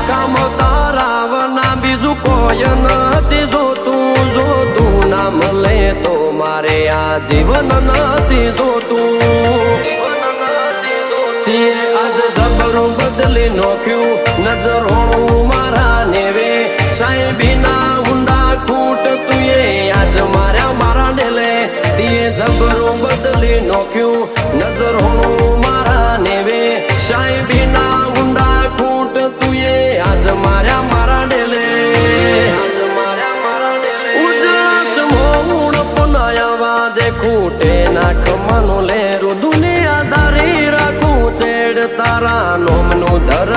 કામ તારાવના બીજું કોઈ નથી જોતું નામ લે તો મારે આ જીવન નથી જોતું તે આજ જબરું બદલી નોખ્યું નજરોણું મારા નેવે સાહેબીના ઊંડા ખૂટ તુએ આજ મારા ડેલે તે જબરું બદલી નોખ્યું નજરોણું મારા નેવે સાહેબીના ઊંડા ખૂટ તુએ આજ મારા ડેલે ઉજાસ મોણ પુનાયા દે ખૂટે નાખ મનો લેરું દુનિયા દારી રાખું છેડ તારા નોમનું ધર